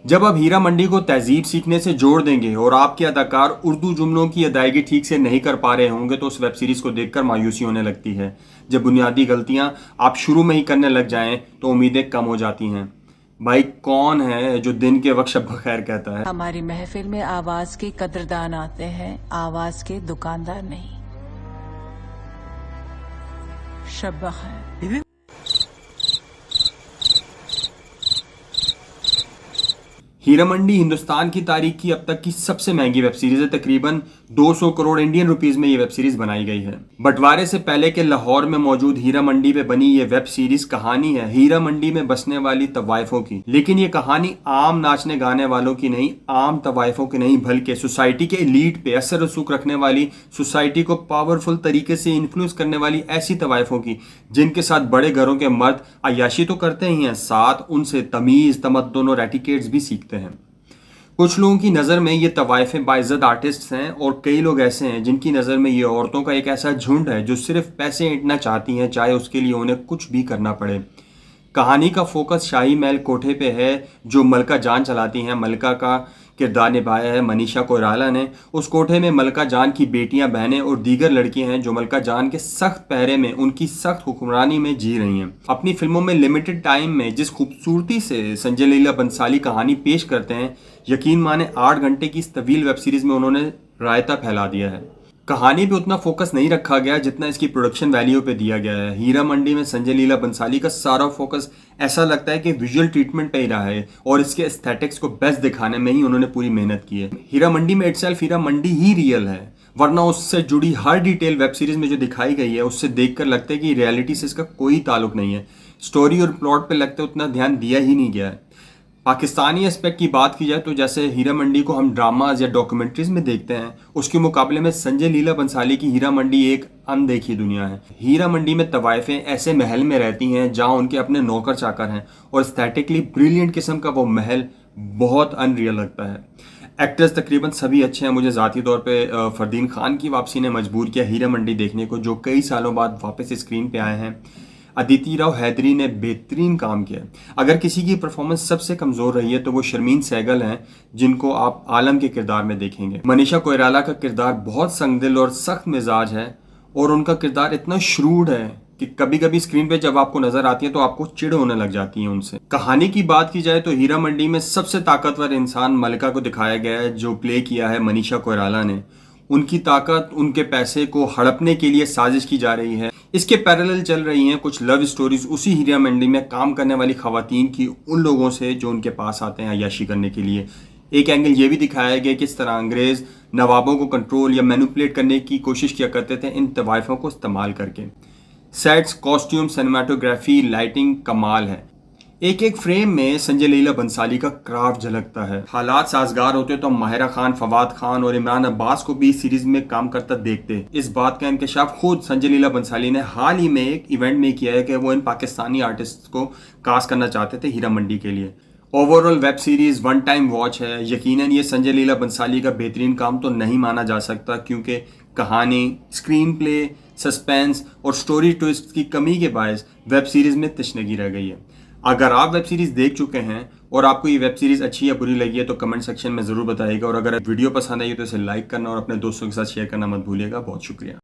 जब आप हीरा मंडी को तहजीब सीखने से जोड़ देंगे और आपके अदाकार उर्दू जुमलों की अदायगी ठीक से नहीं कर पा रहे होंगे तो उस वेब सीरीज को देखकर मायूसी होने लगती है। जब बुनियादी गलतियां आप शुरू में ही करने लग जाएं तो उम्मीदें कम हो जाती हैं। भाई कौन है जो दिन के वक्त शब बखैर कहता है? हमारी महफिल में आवाज के कदरदान आते हैं, आवाज के दुकानदार नहीं। शब बखैर। हीरा मंडी हिंदुस्तान की तारीख की अब तक की सबसे महंगी वेब सीरीज है। तकरीबन 200 करोड़ इंडियन रुपीस में ये वेब सीरीज बनाई गई है। बंटवारे से पहले के लाहौर में मौजूद हीरा मंडी पे बनी ये वेब सीरीज कहानी है हीरा मंडी में बसने वाली तवाइफों की। लेकिन ये कहानी आम नाचने गाने वालों की नहीं, आम तवाइफों की नहीं, बल्कि सोसाइटी के एलीट पे असर रसूख रखने वाली, सोसाइटी को पावरफुल तरीके से इन्फ्लुएंस करने वाली ऐसी तवाइफों की जिनके साथ बड़े घरों के मर्द अय्याशी तो करते ही हैं, साथ उनसे तमीज, तमद्दुन और एटिकेट्स भी सीखते हैं। कुछ लोगों की नज़र में ये तवाइफें बाइज्जत आर्टिस्ट हैं और कई लोग ऐसे हैं जिनकी नज़र में ये औरतों का एक ऐसा झुंड है जो सिर्फ पैसे ऐंठना चाहती हैं, चाहे उसके लिए उन्हें कुछ भी करना पड़े। कहानी का फोकस शाही महल कोठे पे है जो मलका जान चलाती हैं। मलका का किरदार निभाया है मनीषा कोइराला ने। उस कोठे में मलका जान की बेटियां, बहनें और दीगर लड़कियां हैं जो मलका जान के सख्त पहरे में, उनकी सख्त हुक्मरानी में जी रही हैं। अपनी फिल्मों में लिमिटेड टाइम में जिस खूबसूरती से संजय लीला बंसाली कहानी पेश करते हैं, यकीन माने 8 घंटे की इस तवील वेब सीरीज में उन्होंने रायता फैला दिया है। कहानी पे उतना फोकस नहीं रखा गया जितना इसकी प्रोडक्शन वैल्यू पे दिया गया है। हीरा मंडी में संजय लीला बंसाली का सारा फोकस ऐसा लगता है कि विजुअल ट्रीटमेंट पे ही रहा है और इसके एस्थेटिक्स को बेस्ट दिखाने में ही उन्होंने पूरी मेहनत की है। हीरा मंडी में इटसेल्फ हीरा मंडी ही रियल है, वरना उससे जुड़ी हर डिटेल वेब सीरीज में जो दिखाई गई है उससे देखकर लगता है कि रियलिटी से इसका कोई ताल्लुक नहीं है। स्टोरी और प्लॉट पे लगता है उतना ध्यान दिया ही नहीं गया है। पाकिस्तानी एस्पेक्ट की बात की जाए तो जैसे हीरा मंडी को हम ड्रामाज या डॉक्यूमेंट्रीज में देखते हैं, उसके मुकाबले में संजय लीला बंसाली की हीरा मंडी एक अनदेखी दुनिया है। हीरा मंडी में तवाइफें ऐसे महल में रहती हैं जहां उनके अपने नौकर चाकर हैं और एस्थेटिकली ब्रिलियंट किस्म का वो महल बहुत अनरियल लगता है। एक्टर्स तकरीबन सभी अच्छे हैं। मुझे ज़ाती तौर पे फरदीन खान की वापसी ने मजबूर किया हीरा मंडी देखने को, जो कई सालों बाद वापस स्क्रीन पे आए हैं। अदिति राव हैदरी ने बेहतरीन काम किया। अगर किसी की परफॉर्मेंस सबसे कमज़ोर रही है तो वो शर्मीन सहगल हैं, जिनको आप आलम के किरदार में देखेंगे। मनीषा कोइराला का किरदार बहुत संगदिल और सख्त मिजाज है और उनका किरदार इतना श्रूड है कि कभी कभी स्क्रीन पे जब आपको नजर आती है तो आपको चिढ़ होने लग जाती है उनसे। कहानी की बात की जाए तो हीरा मंडी में सबसे ताकतवर इंसान मलका को दिखाया गया है, जो प्ले किया है मनीषा कोइराला ने। उनकी ताकत, उनके पैसे को हड़पने के लिए साजिश की जा रही है। इसके पैरेलल चल रही हैं कुछ लव स्टोरीज उसी हीरा मंडी में काम करने वाली खवातीन की उन लोगों से जो उनके पास आते हैं अय्याशी करने के लिए। एक एंगल ये भी दिखाया गया किस तरह अंग्रेज नवाबों को कंट्रोल या मैनिपुलेट करने की कोशिश किया करते थे इन तवाइफों को इस्तेमाल करके। सेट्स, कॉस्ट्यूम, सिनेमाटोग्राफी, लाइटिंग कमाल है। एक एक फ्रेम में संजय लीला बंसाली का क्राफ्ट झलकता है। हालात साजगार होते तो हम माहिरा खान, फवाद खान और इमरान अब्बास को भी इस सीरीज में काम करता देखते। इस बात का इंकशाफ खुद संजय लीला बंसाली ने हाल ही में एक इवेंट में किया है कि वो इन पाकिस्तानी आर्टिस्ट को कास्ट करना चाहते थे हीरा मंडी के लिए। Overall web series one time watch है। यकीनन ये संजय लीला बंसाली का बेहतरीन काम तो नहीं माना जा सकता, क्योंकि कहानी, स्क्रीन प्ले, सस्पेंस और स्टोरी ट्विस्ट की कमी के बायस वेब सीरीज में तशनगी रह गई है। अगर आप वेब सीरीज देख चुके हैं और आपको ये वेब सीरीज अच्छी या बुरी लगी है तो कमेंट सेक्शन में ज़रूर बताइएगा, और अगर वीडियो पसंद आई तो इसे लाइक करना और अपने दोस्तों के साथ शेयर करना मत भूलिएगा। बहुत शुक्रिया।